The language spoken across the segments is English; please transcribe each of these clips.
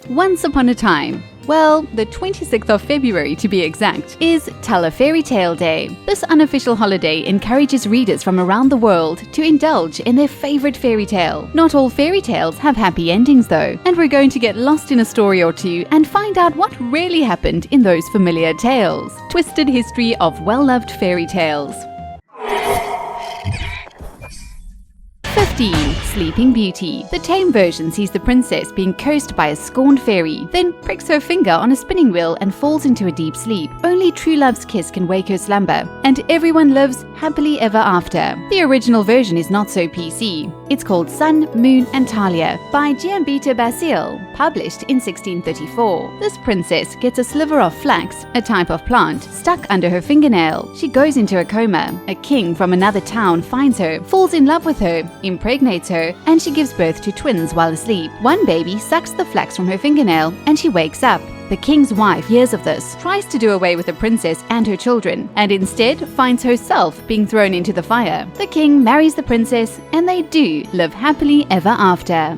Once upon a time, well, the 26th of February to be exact, is Tell a Fairy Tale Day. This unofficial holiday encourages readers from around the world to indulge in their favorite fairy tale. Not all fairy tales have happy endings though, and we're going to get lost in a story or two and find out what really happened in those familiar tales. Twisted history of well-loved fairy tales. 15. Sleeping Beauty. The tame version sees the princess being cursed by a scorned fairy, then pricks her finger on a spinning wheel and falls into a deep sleep. Only true love's kiss can wake her slumber, and everyone lives happily ever after. The original version is not so PC. It's called Sun, Moon and Talia by Giambita Basile, published in 1634. This princess gets a sliver of flax, a type of plant, stuck under her fingernail. She goes into a coma. A king from another town finds her, falls in love with her, impregnates her, and she gives birth to twins while asleep. One baby sucks the flax from her fingernail and she wakes up. The king's wife hears of this, tries to do away with the princess and her children, and instead finds herself being thrown into the fire. The king marries the princess and they do live happily ever after.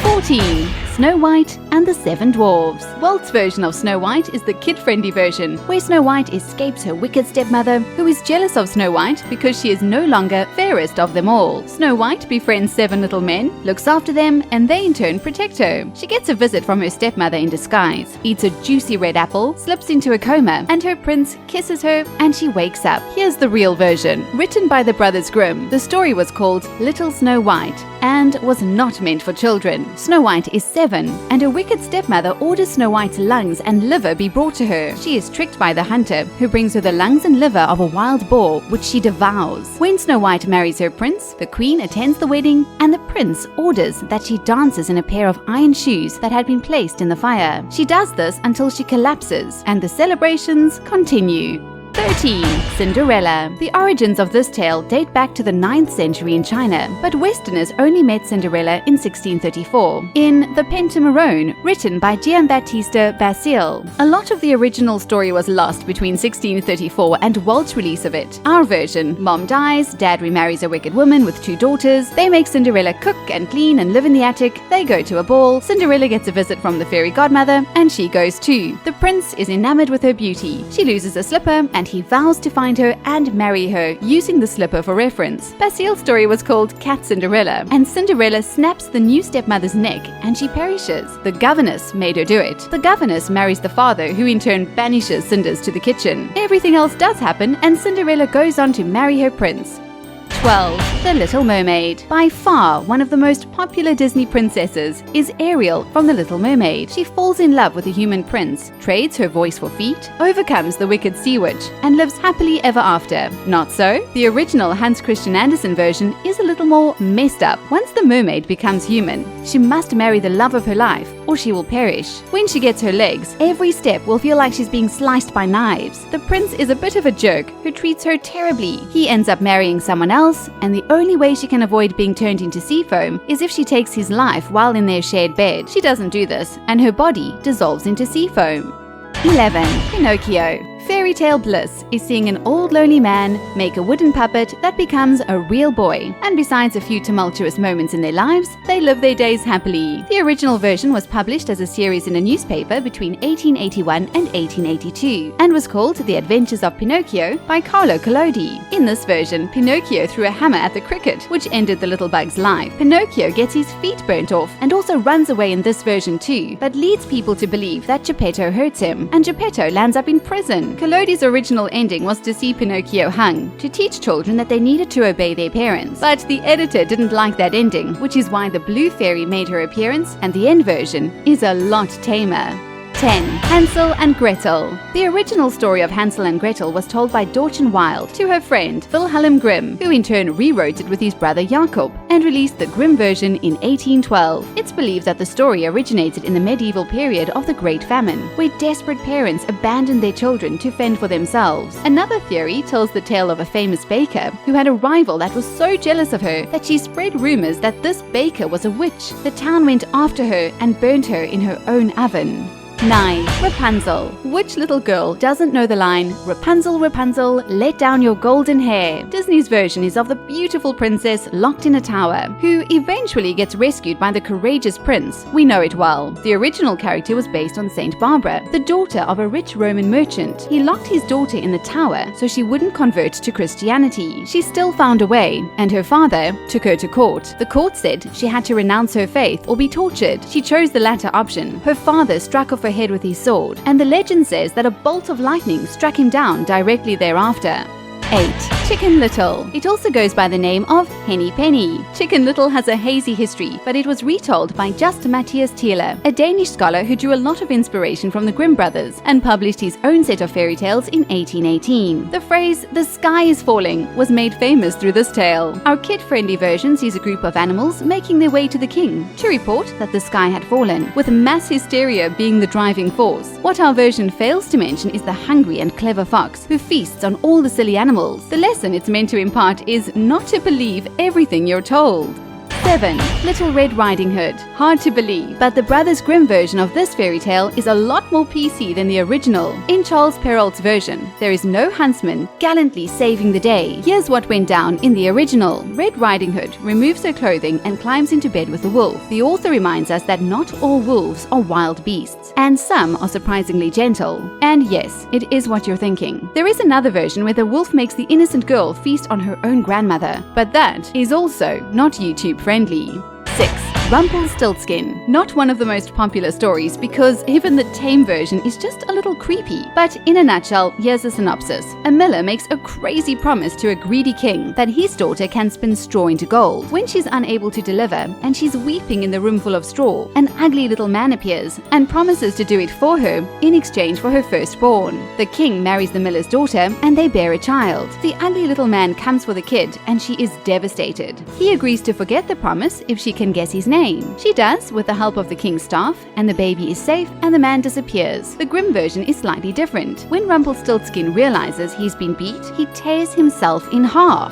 14. Snow White and the Seven Dwarfs. Walt's version of Snow White is the kid-friendly version, where Snow White escapes her wicked stepmother, who is jealous of Snow White because she is no longer fairest of them all. Snow White befriends 7 little men, looks after them, and they in turn protect her. She gets a visit from her stepmother in disguise, eats a juicy red apple, slips into a coma, and her prince kisses her and she wakes up. Here's the real version. Written by the brothers Grimm, the story was called Little Snow White and was not meant for children. Snow White is 7, and a wicked stepmother orders Snow White's lungs and liver be brought to her. She is tricked by the hunter, who brings her the lungs and liver of a wild boar, which she devours. When Snow White marries her prince, the queen attends the wedding, and the prince orders that she dances in a pair of iron shoes that had been placed in the fire. She does this until she collapses, and the celebrations continue. 13. Cinderella. The origins of this tale date back to the 9th century in China, but Westerners only met Cinderella in 1634 in The Pentamerone, written by Giambattista Basile. A lot of the original story was lost between 1634 and Walt's release of it. Our version: mom dies, dad remarries a wicked woman with 2 daughters, they make Cinderella cook and clean and live in the attic, they go to a ball, Cinderella gets a visit from the fairy godmother, and she goes too. The prince is enamored with her beauty. She loses a slipper, and he vows to find her and marry her, using the slipper for reference. Basile's story was called Cat Cinderella, and Cinderella snaps the new stepmother's neck and she perishes. The governess made her do it. The governess marries the father, who in turn banishes Cinders to the kitchen. Everything else does happen, and Cinderella goes on to marry her prince. 12. The Little Mermaid. By far one of the most popular Disney princesses is Ariel from The Little Mermaid. She falls in love with a human prince, trades her voice for feet, overcomes the wicked sea witch, and lives happily ever after. Not so. The original Hans Christian Andersen version is a little more messed up. Once the mermaid becomes human, she must marry the love of her life or she will perish. When she gets her legs, every step will feel like she's being sliced by knives. The prince is a bit of a jerk who treats her terribly. He ends up marrying someone else, and the only way she can avoid being turned into sea foam is if she takes his life while in their shared bed. She doesn't do this, and her body dissolves into sea foam. 11. Pinocchio. Fairy tale bliss is seeing an old lonely man make a wooden puppet that becomes a real boy, and besides a few tumultuous moments in their lives, they live their days happily. The original version was published as a series in a newspaper between 1881 and 1882, and was called The Adventures of Pinocchio by Carlo Collodi. In this version, Pinocchio threw a hammer at the cricket, which ended the little bug's life. Pinocchio gets his feet burnt off and also runs away in this version too, but leads people to believe that Geppetto hurts him, and Geppetto lands up in prison. Collodi's original ending was to see Pinocchio hung, to teach children that they needed to obey their parents. But the editor didn't like that ending, which is why the Blue Fairy made her appearance, and the end version is a lot tamer. 10. Hansel and Gretel. The original story of Hansel and Gretel was told by Dorchen Wilde to her friend Wilhelm Grimm, who in turn rewrote it with his brother Jakob and released the Grimm version in 1812. It's believed that the story originated in the medieval period of the Great Famine, where desperate parents abandoned their children to fend for themselves. Another theory tells the tale of a famous baker who had a rival that was so jealous of her that she spread rumors that this baker was a witch. The town went after her and burned her in her own oven. 9. Rapunzel. Which little girl doesn't know the line, "Rapunzel, Rapunzel, let down your golden hair"? Disney's version is of the beautiful princess locked in a tower, who eventually gets rescued by the courageous prince. We know it well. The original character was based on Saint Barbara, the daughter of a rich Roman merchant. He locked his daughter in the tower so she wouldn't convert to Christianity. She still found a way, and her father took her to court. The court said she had to renounce her faith or be tortured. She chose the latter option. Her father struck off her head with his sword, and the legend says that a bolt of lightning struck him down directly thereafter. 8. Chicken Little. It also goes by the name of Henny Penny. Chicken Little has a hazy history, but it was retold by Just Matthias Thiele, a Danish scholar who drew a lot of inspiration from the Grimm brothers and published his own set of fairy tales in 1818. The phrase, "the sky is falling," was made famous through this tale. Our kid-friendly version sees a group of animals making their way to the king to report that the sky had fallen, with mass hysteria being the driving force. What our version fails to mention is the hungry and clever fox who feasts on all the silly animals. The lesson it's meant to impart is not to believe everything you're told. 7. Little Red Riding Hood. Hard to believe, but the Brothers Grimm version of this fairy tale is a lot more PC than the original. In Charles Perrault's version, there is no huntsman gallantly saving the day. Here's what went down in the original. Red Riding Hood removes her clothing and climbs into bed with a wolf. The author reminds us that not all wolves are wild beasts, and some are surprisingly gentle. And yes, it is what you're thinking. There is another version where the wolf makes the innocent girl feast on her own grandmother, but that is also not YouTube friendly. 6. Rumpelstiltskin. Not one of the most popular stories because even the tame version is just a little creepy. But in a nutshell, here's a synopsis. A miller makes a crazy promise to a greedy king that his daughter can spin straw into gold. When she's unable to deliver and she's weeping in the room full of straw, an ugly little man appears and promises to do it for her in exchange for her firstborn. The king marries the miller's daughter and they bear a child. The ugly little man comes for the kid and she is devastated. He agrees to forget the promise if she can guess his name. She does, with the help of the king's staff, and the baby is safe and the man disappears. The Grimm version is slightly different. When Rumpelstiltskin realizes he's been beat, he tears himself in half.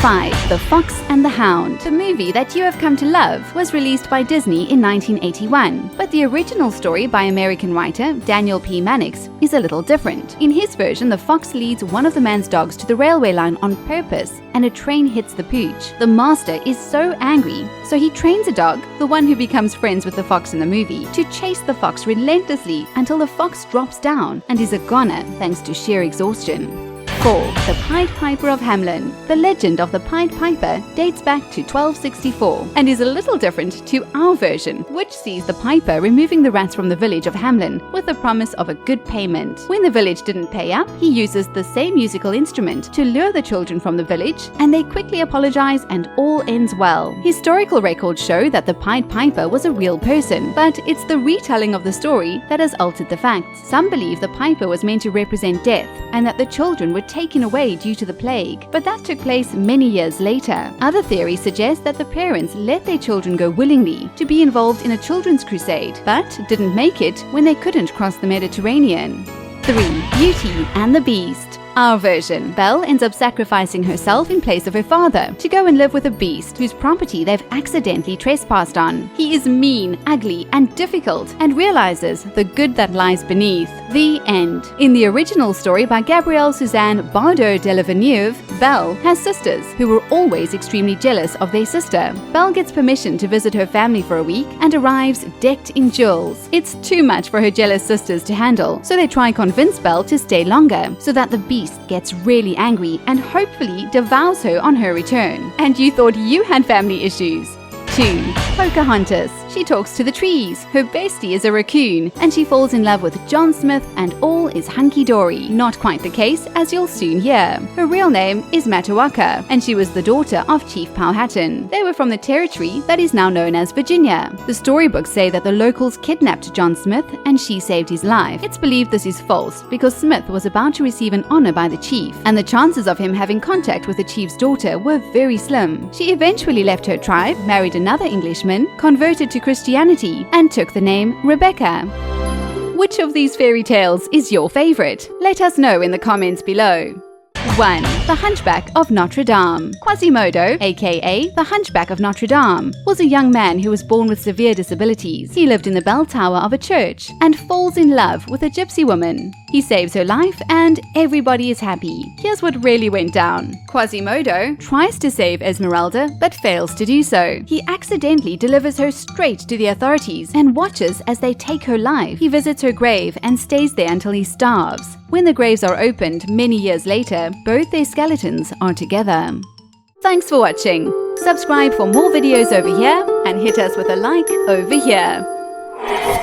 5. The Fox and the Hound. The movie that you have come to love was released by Disney in 1981, but the original story by American writer Daniel P. Mannix is a little different. In his version, the fox leads one of the man's dogs to the railway line on purpose, and a train hits the pooch. The master is so angry, so he trains a dog, the one who becomes friends with the fox in the movie, to chase the fox relentlessly until the fox drops down and is a goner thanks to sheer exhaustion. 4. The Pied Piper of Hamelin. The legend of the Pied Piper dates back to 1264 and is a little different to our version, which sees the piper removing the rats from the village of Hamelin with the promise of a good payment. When the village didn't pay up, he uses the same musical instrument to lure the children from the village, and they quickly apologize and all ends well. Historical records show that the Pied Piper was a real person, but it's the retelling of the story that has altered the facts. Some believe the piper was meant to represent death and that the children were taken away due to the plague, but that took place many years later. Other theories suggest that the parents let their children go willingly to be involved in a children's crusade, but didn't make it when they couldn't cross the Mediterranean. 3. Beauty and the Beast. Our version. Belle ends up sacrificing herself in place of her father to go and live with a beast whose property they've accidentally trespassed on. He is mean, ugly, and difficult, and realizes the good that lies beneath. The end. In the original story by Gabrielle Suzanne Bardot de la Veneuve, Belle has sisters who were always extremely jealous of their sister. Belle gets permission to visit her family for a week and arrives decked in jewels. It's too much for her jealous sisters to handle, so they try convince Belle to stay longer so that the beast gets really angry and hopefully devours her on her return. And you thought you had family issues? 2. Pocahontas. She talks to the trees. Her bestie is a raccoon, and she falls in love with John Smith, and all is hunky-dory. Not quite the case, as you'll soon hear. Her real name is Matawaka, and she was the daughter of Chief Powhatan. They were from the territory that is now known as Virginia. The storybooks say that the locals kidnapped John Smith, and she saved his life. It's believed this is false, because Smith was about to receive an honor by the chief, and the chances of him having contact with the chief's daughter were very slim. She eventually left her tribe, married another Englishman, converted to Christianity, and took the name Rebecca. Which of these fairy tales is your favorite? Let us know in the comments below. 1. The Hunchback of Notre Dame. Quasimodo, aka the Hunchback of Notre Dame, was a young man who was born with severe disabilities. He lived in the bell tower of a church and falls in love with a gypsy woman. He saves her life and everybody is happy. Here's what really went down. Quasimodo tries to save Esmeralda but fails to do so. He accidentally delivers her straight to the authorities and watches as they take her life. He visits her grave and stays there until he starves. When the graves are opened many years later, both their skeletons are together. Thanks for watching. Subscribe for more videos over here and hit us with a like over here.